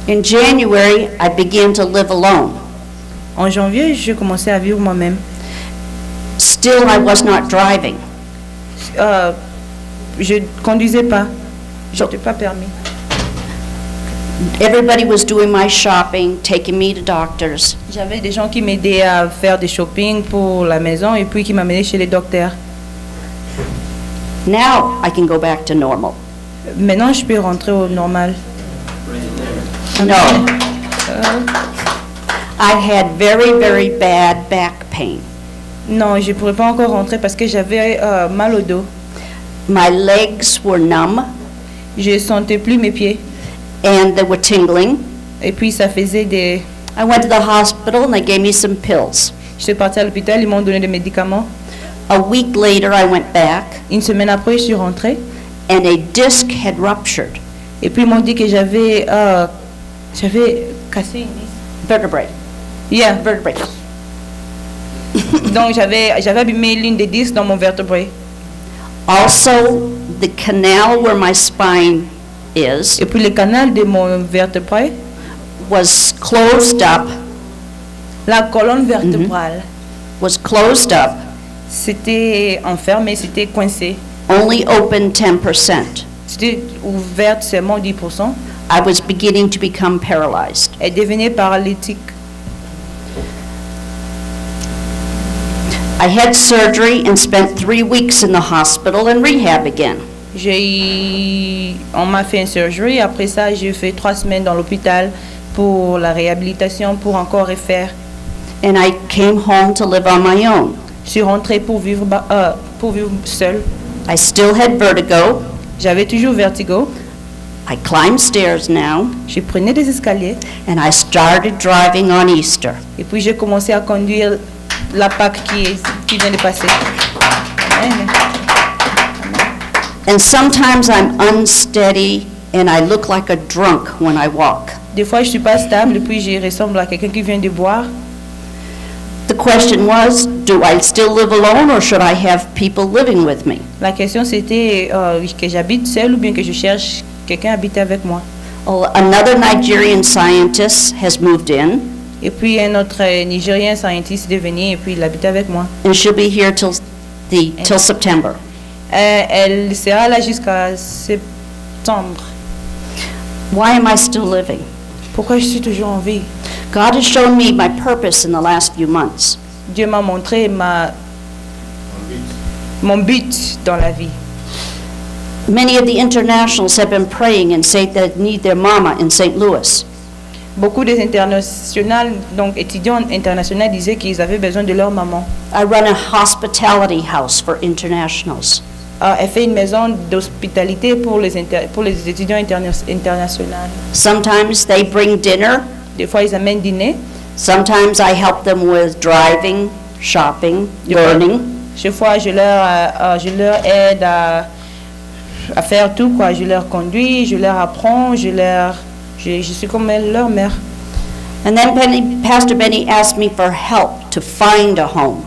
In January, I began to live alone. En janvier, je commençais à vivre moi-même. Still, I was not driving. Je conduisais pas. Je n'étais pas permis. Everybody was doing my shopping, taking me to doctors. J'avais des gens qui m'aidaient à faire des shopping pour la maison et puis qui m'amenaient chez les docteurs. Now I can go back to normal. Maintenant, je peux rentrer au normal. No. I had very, very bad back pain. Non, je ne pourrais pas encore rentrer parce que j'avais mal au dos. My legs were numb Je ne sentais plus mes pieds. and they were tingling. Et puis, ça faisait des... I went to the hospital and they gave me some pills. Je suis partie à l'hôpital, ils m'ont donné des médicaments. A week later, I went back Une semaine après, je suis rentrée. and a disc had ruptured. Et puis, ils m'ont dit que j'avais cassé une vis. Vertebrae. Yeah. Vertebrae. Donc, j'avais abîmé l'une des disques dans mon vertébré. Also, the canal where my spine is Et puis, le canal de mon vertébré, was closed up, la colonne vertébrale, was closed up, c'était enfermé, c'était coincé. only open 10%. C'était ouverte seulement 10%. I was beginning to become paralyzed. Elle devenait paralytique. I had surgery and spent 3 weeks in the hospital and rehab again. On m'a fait une surgery. Après ça, j'ai fait 3 semaines dans l'hôpital pour la réhabilitation, pour encore refaire. And I came home to live on my own. Je suis rentrée pour vivre seule. I still had vertigo. J'avais toujours vertigo. I climbed stairs now, Je prenais des escaliers. and I started driving on Easter. Et puis j'ai commencé à conduire la Pâque qui vient de passer. Amen. And sometimes I'm unsteady and I look like a drunk when I walk. Des fois, je suis pas stable et puis je ressemble à quelqu'un qui vient de boire. The question was, do I still live alone or should I have people living with me? La question c'était que j'habite seule ou bien que je cherche quelqu'un à habiter avec moi. Well, another Nigerian scientist has moved in, Et puis un autre Nigérien scientist est venu et puis il habite avec moi. and she'll be here till September. Elle sera là jusqu'à septembre. Why am I still living? Pourquoi je suis toujours en vie? God has shown me my purpose in the last few months. Dieu m'a montré mon but dans la vie. Many of the internationals have been praying and say they need their mama in St. Louis. Beaucoup des internationaux, donc étudiants internationaux disaient qu'ils avaient besoin de leur maman. I run a hospitality house for internationals. Elle fait une maison d'hospitalité pour les étudiants internationaux. Sometimes they bring dinner. Des fois, ils amènent dîner. Sometimes I help them with driving, shopping, learning. Chaque fois, je leur aide à faire tout, quoi. Je leur conduis, je leur apprends, je suis comme leur mère. And then Pastor Benny asked me for help to find a home.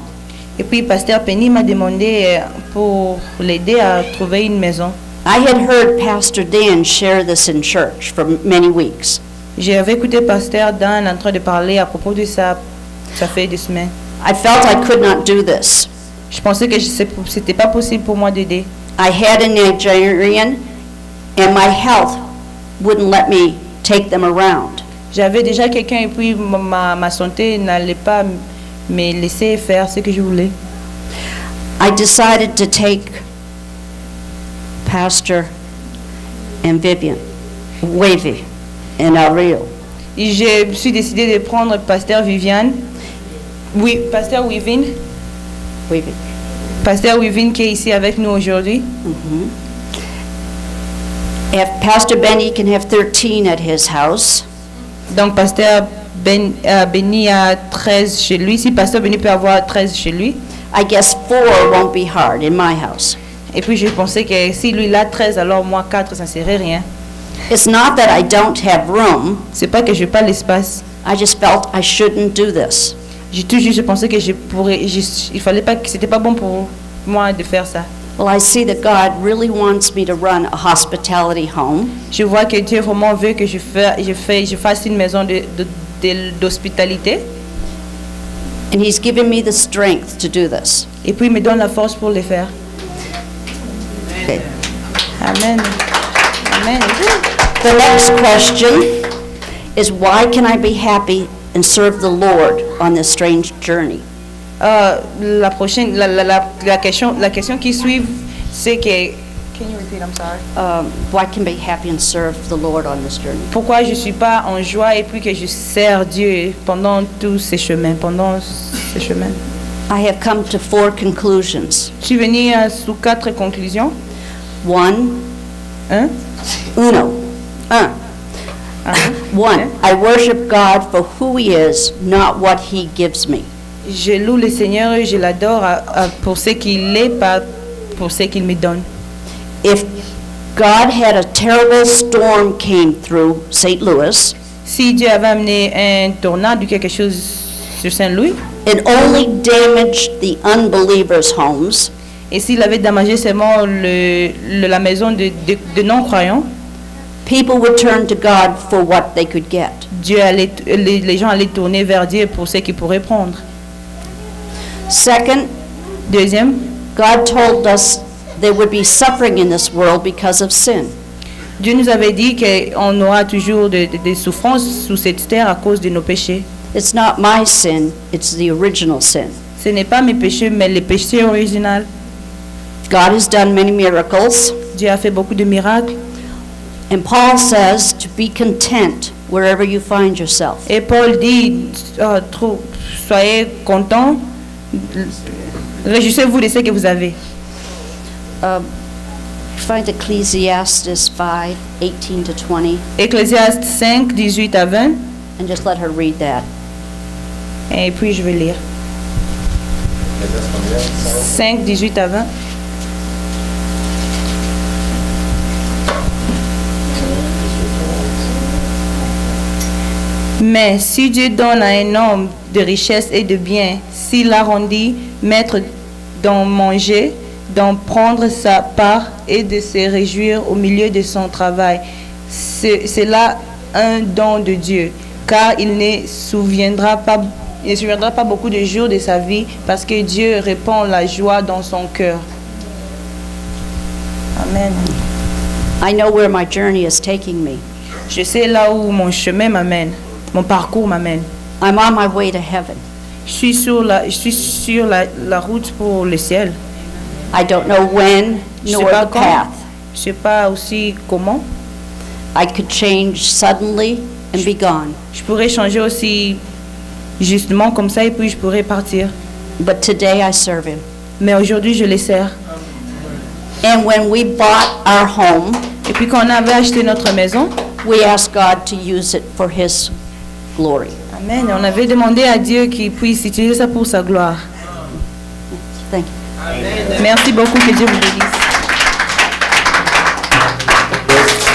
Et puis, Pasteur Penny m'a demandé pour l'aider à trouver une maison. I had heard Pastor Dan share this in church for many weeks. J'avais écouté Pasteur Dan en train de parler à propos de ça. Ça fait des semaines. I felt I could not do this. Je pensais que c'était pas possible pour moi d'aider. I had a Nigerian, and my health wouldn't let me take them around. J'avais déjà quelqu'un et puis ma santé n'allait pas me laisser faire ce que je voulais. I decided to take Pastor and Wavy, and Ariel. Et je suis décidé de prendre Pasteur Viviane. Oui, Pasteur Wivin. Wavy. Pasteur Wivin qui est ici avec nous aujourd'hui. If Pastor Benny can have 13 at his house, Donc Pasteur Benny a 13 chez lui. Si Pasteur Benny peut avoir 13 chez lui. I guess 4 won't be hard in my house. Et puis je pensais que si lui il a 13, alors moi 4, ça ne serait rien. It's not that I don't have room. C'est pas que je n'ai pas l'espace. I just felt I shouldn't do this. Je pensais que il fallait pas, que c'était pas bon pour moi de faire ça. Well, I see that God really wants me to run a hospitality home. Je vois que Dieu vraiment veut que je fasse une maison d'hospitalité. And He's given me the strength to do this. Et puis il me donne la force pour le faire. Okay. Amen. Amen. The next question is, why can I be happy and serve the Lord on this strange journey? La question qui suit, c'est que... Can you repeat? I'm sorry. Why can I be happy and serve the Lord on this journey? Pourquoi je suis pas en joie et puis que je sers Dieu pendant tous ces chemins, I have come to 4 conclusions. Je suis venue sous 4 conclusions. Uno. One, I worship God for who He is, not what He gives me. Je loue le Seigneur et je l'adore pour ce qu'il est, pas pour ce qu'il me donne. If God had a terrible storm came through St. Louis, si Dieu avait amené un tornade ou quelque chose sur Saint-Louis, it only damaged the unbelievers' homes, et s'il avait damagé seulement la maison de non-croyants, people would turn to God for what they could get. Les gens allaient tourner vers Dieu pour ce qu'ils pourraient prendre. Second, deuxième, God told us there would be suffering in this world because of sin. Dieu nous avait dit qu'on aura toujours des souffrances sous cette terre à cause de nos péchés. It's not my sin, it's the original sin. Ce n'est pas mes péchés, mais les péchés originaux. God has done many miracles. Dieu a fait beaucoup de miracles. And Paul says to be content wherever you find yourself. Et Paul dit, soyez contents, réjouissez-vous de ce que vous avez. Find Ecclesiastes 5, 18 to 20. Ecclésiaste 5, 18 à 20. And just let her read that. Et puis je vais lire. 5, 18 à 20. Mais si Dieu donne à un homme de richesses et de biens, s'il l'arrondit, maître d'en manger, d'en prendre sa part et de se réjouir au milieu de son travail, c'est là un don de Dieu, car il ne souviendra pas beaucoup de jours de sa vie, parce que Dieu répand la joie dans son cœur. Amen. I know where my journey is taking me. Je sais là où mon chemin m'amène, mon parcours m'amène. I'm on my way to heaven. Je suis sur la route pour le ciel. I don't know when nor the path. Je sais pas aussi comment. I could change suddenly and be gone. Je pourrais changer aussi justement comme ça et puis je pourrais partir. But today I serve Him. Mais aujourd'hui je le sers. And when we bought our home, et puis quand on avait acheté notre maison, we asked God to use it for His glory. Amen. On avait demandé à Dieu qu'il puisse utiliser ça pour sa gloire. Thank you. Amen. Merci beaucoup, que Dieu vous bénisse.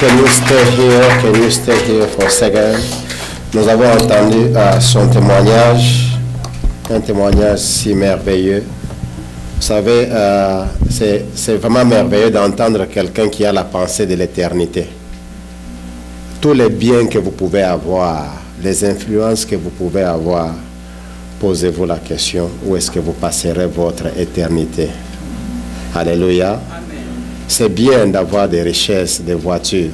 Can you stay here for a second? Nous avons entendu son témoignage, un témoignage si merveilleux. Vous savez, c'est vraiment merveilleux d'entendre quelqu'un qui a la pensée de l'éternité. Tous les biens que vous pouvez avoir, les influences que vous pouvez avoir, posez-vous la question, où est-ce que vous passerez votre éternité? Alléluia. C'est bien d'avoir des richesses, des voitures.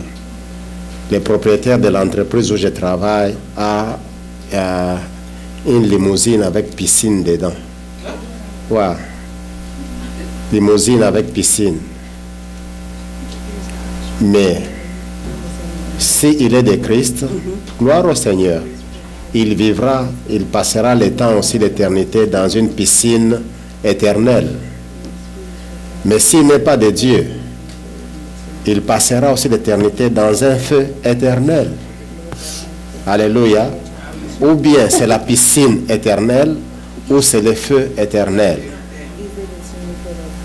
Le propriétaire de l'entreprise où je travaille a une limousine avec piscine dedans. Ouais. Limousine avec piscine. Mais s'il est de Christ, gloire au Seigneur. Il vivra, il passera le temps aussi d'éternité dans une piscine éternelle. Mais s'il n'est pas de Dieu, il passera aussi l'éternité dans un feu éternel. Alléluia. Ou bien c'est la piscine éternelle, ou c'est le feu éternel.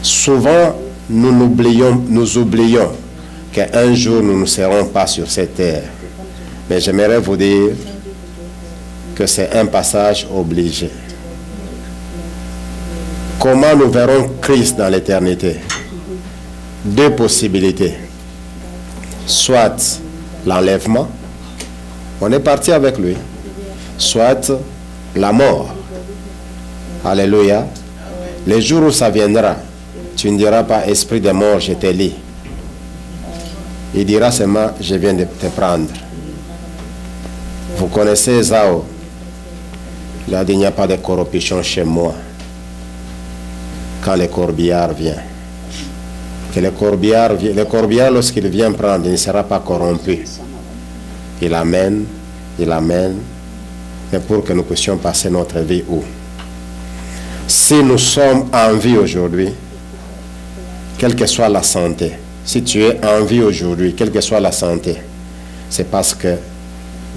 Souvent, nous oublions qu'un jour nous ne serons pas sur cette terre. Mais j'aimerais vous dire que c'est un passage obligé. Comment nous verrons Christ dans l'éternité? deux possibilités. Soit l'enlèvement, on est parti avec lui. Soit la mort. Alléluia. Les jours où ça viendra, tu ne diras pas, esprit de mort, je te lis. Il dira seulement, je viens de te prendre. Vous connaissez Esau. Il a dit, il n'y a pas de corruption chez moi. Quand le corbillard vient. Que le corbillard lorsqu'il vient prendre, il ne sera pas corrompu. Il amène, mais pour que nous puissions passer notre vie où? Si nous sommes en vie aujourd'hui, quelle que soit la santé, si tu es en vie aujourd'hui, quelle que soit la santé, c'est parce que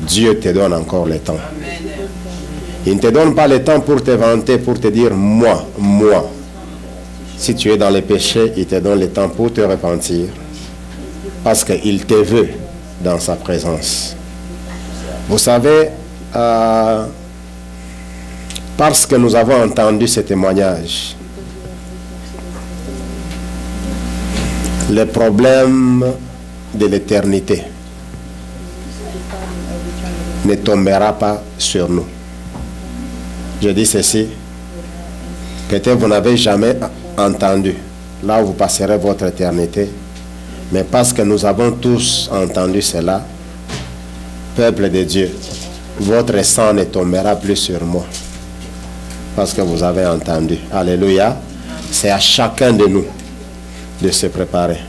Dieu te donne encore le temps. Il ne te donne pas le temps pour te vanter, pour te dire moi, moi. Si tu es dans les péchés, il te donne le temps pour te repentir. Parce qu'il te veut dans sa présence. Vous savez, parce que nous avons entendu ce témoignage, le problème de l'éternité ne tombera pas sur nous. Je dis ceci, peut-être vous n'avez jamais entendu, là où vous passerez votre éternité, mais parce que nous avons tous entendu cela, peuple de Dieu, votre sang ne tombera plus sur moi, parce que vous avez entendu. Alléluia. C'est à chacun de nous de se préparer.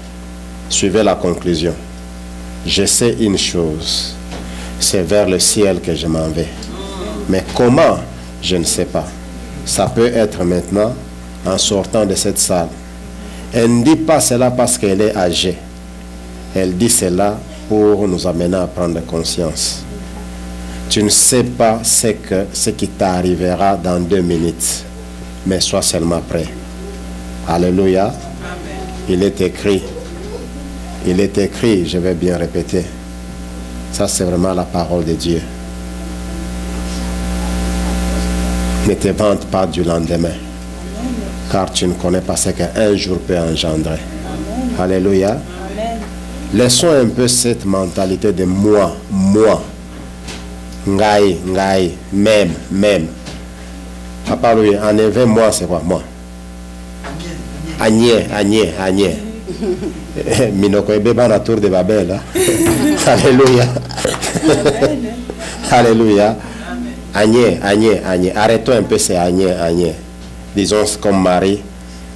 Suivez la conclusion. Je sais une chose, c'est vers le ciel que je m'en vais. Mais comment? Je ne sais pas. Ça peut être maintenant, en sortant de cette salle. Elle ne dit pas cela parce qu'elle est âgée. Elle dit cela pour nous amener à prendre conscience. Tu ne sais pas ce qui t'arrivera dans 2 minutes, mais sois seulement prêt. Alléluia. Amen. Il est écrit, je vais bien répéter. Ça, c'est vraiment la parole de Dieu. Ne te vante pas du lendemain, car tu ne connais pas ce qu'un jour peut engendrer. Amen. Alléluia. Amen. Laissons un peu cette mentalité de moi, moi. Ngai, ngai, même. Papa, lui, enlevez moi, c'est quoi, moi? Agné. Minoko et bébé la tour de Babel. Alléluia. Alléluia. Agné. Arrêtons un peu ces agné. Disons comme Marie,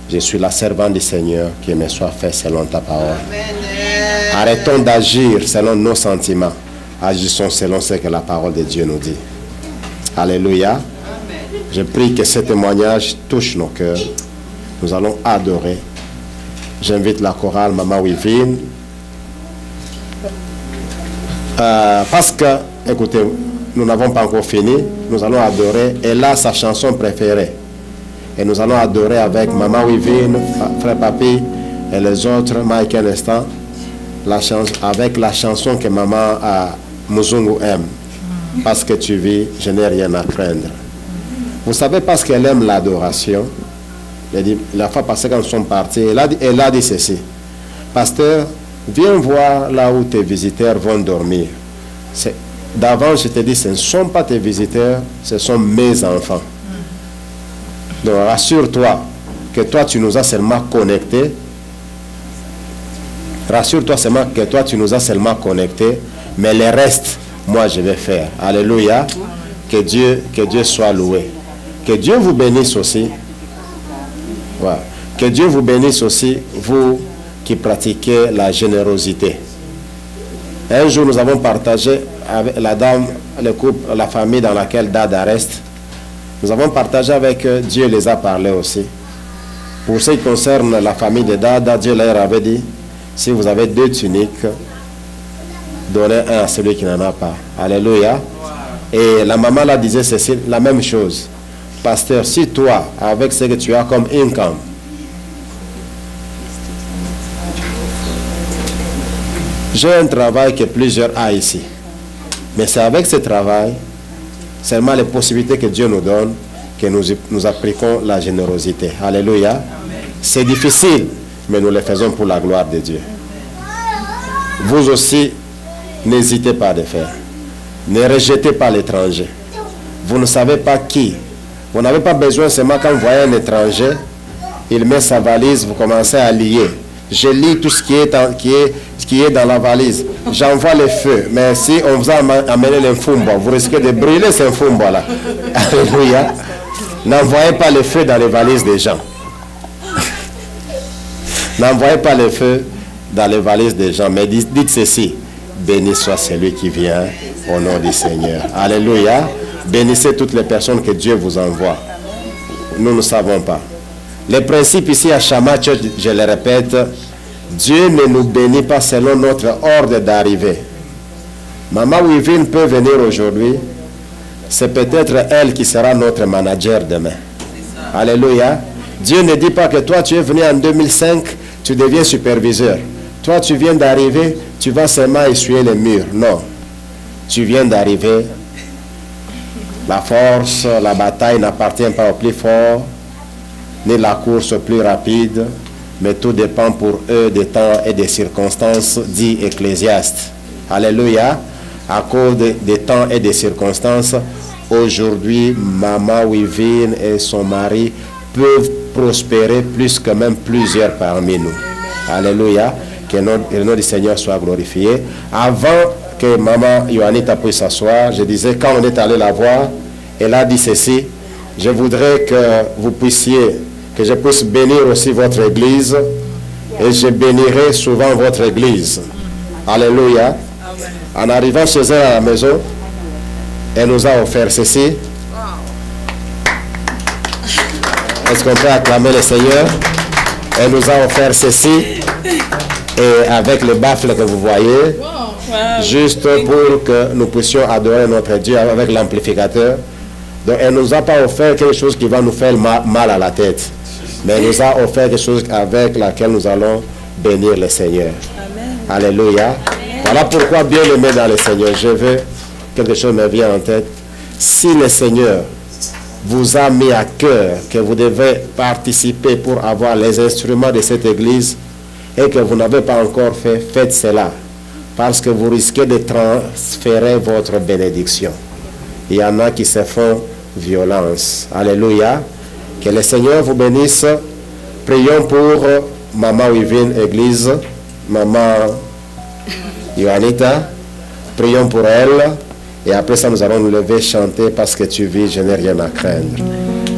je suis la servante du Seigneur, qu'il me soit fait selon ta parole. Arrêtons d'agir selon nos sentiments. Agissons selon ce que la parole de Dieu nous dit. Alléluia. Amen. Je prie que ce témoignage touche nos cœurs. Nous allons adorer. J'invite la chorale Maman Wivine. Parce que, écoutez, nous n'avons pas encore fini. Nous allons adorer. Elle a sa chanson préférée. Et nous allons adorer avec Maman Wivine, Frère Papi et les autres, Mike un instant, avec la chanson que Maman Muzungu aime. Parce que tu vis, je n'ai rien à craindre. Vous savez, parce qu'elle aime l'adoration. La fois passée, quand nous sommes partis, elle a dit ceci. Pasteur, viens voir là où tes visiteurs vont dormir. D'avant, je te dis, ce ne sont pas tes visiteurs, ce sont mes enfants. Donc, rassure-toi que toi, tu nous as seulement connectés. Rassure-toi seulement que toi, tu nous as seulement connectés. Mais le reste, moi, je vais faire. Alléluia. Que Dieu soit loué. Que Dieu vous bénisse aussi. Ouais. Que Dieu vous bénisse aussi, vous qui pratiquez la générosité. Un jour, nous avons partagé avec la dame, le couple, la famille dans laquelle Dada reste. Nous avons partagé avec eux, Dieu les a parlé aussi. Pour ce qui concerne la famille de Dada, Dieu leur avait dit, si vous avez 2 tuniques, donnez un à celui qui n'en a pas. Alléluia. Et la maman là disait ceci, la même chose. Pasteur, si toi, avec ce que tu as comme income, j'ai un travail que plusieurs ont ici. Mais c'est avec ce travail, seulement les possibilités que Dieu nous donne, que nous appliquons la générosité. Alléluia. C'est difficile, mais nous les faisons pour la gloire de Dieu. Vous aussi, n'hésitez pas à le faire. Ne rejetez pas l'étranger. Vous ne savez pas qui. Vous n'avez pas besoin seulement quand vous voyez un étranger, il met sa valise, vous commencez à lier. Je lis tout ce qui est dans la valise. J'envoie le feu. Mais si on vous a amené l'infumbo, vous risquez de brûler ce infumbo-là. Alléluia. N'envoyez pas le feu dans les valises des gens. N'envoyez pas le feu dans les valises des gens. Mais dites ceci. Béni soit celui qui vient au nom du Seigneur. Alléluia. Bénissez toutes les personnes que Dieu vous envoie. Nous ne savons pas. Le principe ici à Shama Church, je le répète, Dieu ne nous bénit pas selon notre ordre d'arrivée. Maman Wivine peut venir aujourd'hui. C'est peut-être elle qui sera notre manager demain. Alléluia. Dieu ne dit pas que toi tu es venu en 2005, tu deviens superviseur. Toi tu viens d'arriver, tu vas seulement essuyer les murs. Non. Tu viens d'arriver. La force, la bataille n'appartient pas au plus fort, ni la course plus rapide, mais tout dépend pour eux des temps et des circonstances, dit Ecclésiaste. Alléluia. À cause des temps et des circonstances, aujourd'hui, Maman Wivine et son mari peuvent prospérer plus que même plusieurs parmi nous. Alléluia. Que le nom du Seigneur soit glorifié. Avant que Maman Yohanita puisse s'asseoir, je disais, quand on est allé la voir, elle a dit ceci: je voudrais que vous puissiez, que je puisse bénir aussi votre église, et je bénirai souvent votre église. Alléluia. En arrivant chez elle à la maison, elle nous a offert ceci. Est-ce qu'on peut acclamer le Seigneur? Elle nous a offert ceci, et avec le baffle que vous voyez, juste pour que nous puissions adorer notre Dieu avec l'amplificateur. Donc elle ne nous a pas offert quelque chose qui va nous faire mal à la tête, mais elle nous a offert quelque chose avec laquelle nous allons bénir le Seigneur. Amen. Alléluia. Amen. Voilà pourquoi, bien aimé dans le Seigneur, je veux, quelque chose me vient en tête. Si le Seigneur vous a mis à cœur que vous devez participer pour avoir les instruments de cette église et que vous n'avez pas encore fait, faites cela, parce que vous risquez de transférer votre bénédiction. Il y en a qui se font violence. Alléluia. Que le Seigneur vous bénisse. Prions pour Maman Wivine Église, Maman Yohanita. Prions pour elle. Et après ça, nous allons nous lever, chanter, parce que tu vis, je n'ai rien à craindre.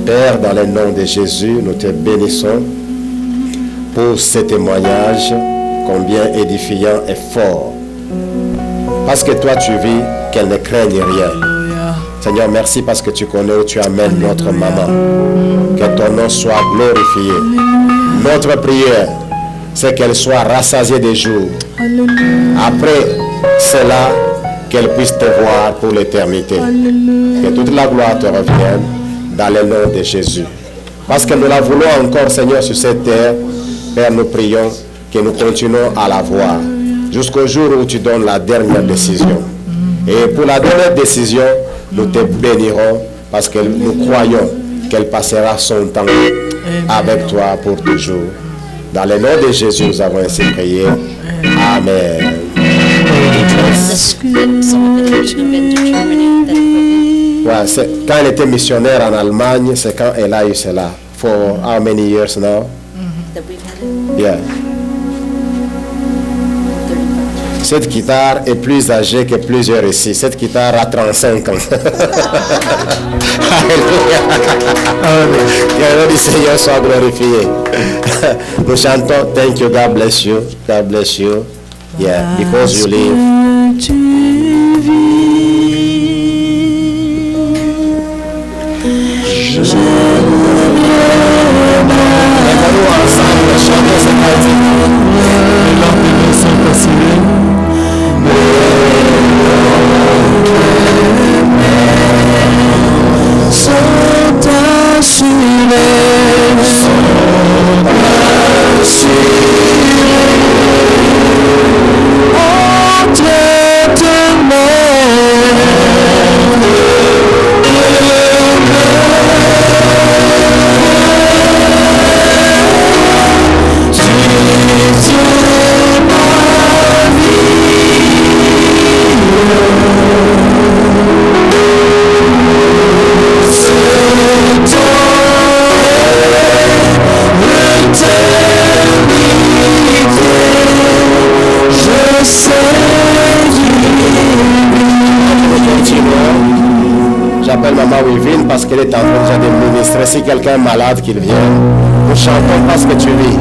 Père, dans le nom de Jésus, nous te bénissons pour ce témoignage combien édifiant et fort. Parce que toi, tu vis, qu'elle ne craigne rien. Seigneur, merci parce que tu connais où tu amènes notre maman. Que ton nom soit glorifié. Notre prière, c'est qu'elle soit rassasiée des jours. Après cela, qu'elle puisse te voir pour l'éternité. Que toute la gloire te revienne dans le nom de Jésus. Parce que nous la voulons encore, Seigneur, sur cette terre. Père, nous prions que nous continuons à la voir jusqu'au jour où tu donnes la dernière décision. Et pour la dernière décision, nous te bénirons parce que nous croyons qu'elle passera son temps avec toi pour toujours. Dans le nom de Jésus, nous avons ainsi prié. Amen. Ouais, quand elle était missionnaire en Allemagne, c'est quand elle a eu cela. For how many years now? Yeah. Cette guitare est plus âgée que plusieurs ici. Cette guitare a 35 ans. Que le Seigneur soit glorifié. Nous chantons Thank you, God bless you. God bless you. Yeah, because you live. Lève-nous ensemble, chantons cette cantique. Entre appelle Maman Wivine parce qu'elle est en train déjà de ministrer. Si quelqu'un est malade, qu'il vienne. Nous chantons parce que tu vis.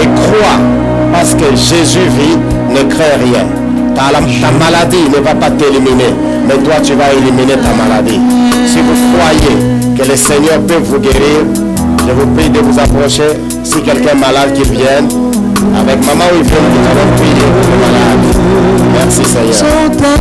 Et crois, parce que Jésus vit, ne crains rien. Ta maladie ne va pas t'éliminer, mais toi tu vas éliminer ta maladie. Si vous croyez que le Seigneur peut vous guérir, je vous prie de vous approcher. Si quelqu'un est malade, qu'il vienne. Avec Maman Wivine, nous allons prier pour le malade. Merci Seigneur.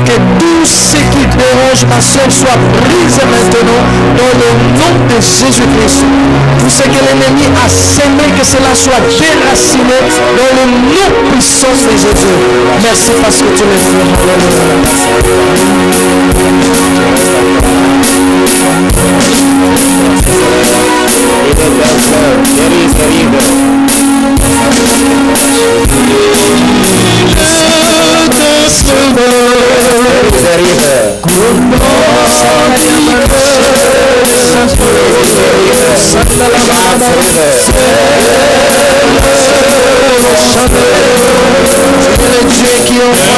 Que tout ce qui dérange ma soeur soit brisé maintenant dans le nom de Jésus-Christ. Tout ce que l'ennemi a sémé, que cela soit déraciné dans le nom puissant de Jésus. Merci parce que tu le fais. Dieu qui envoie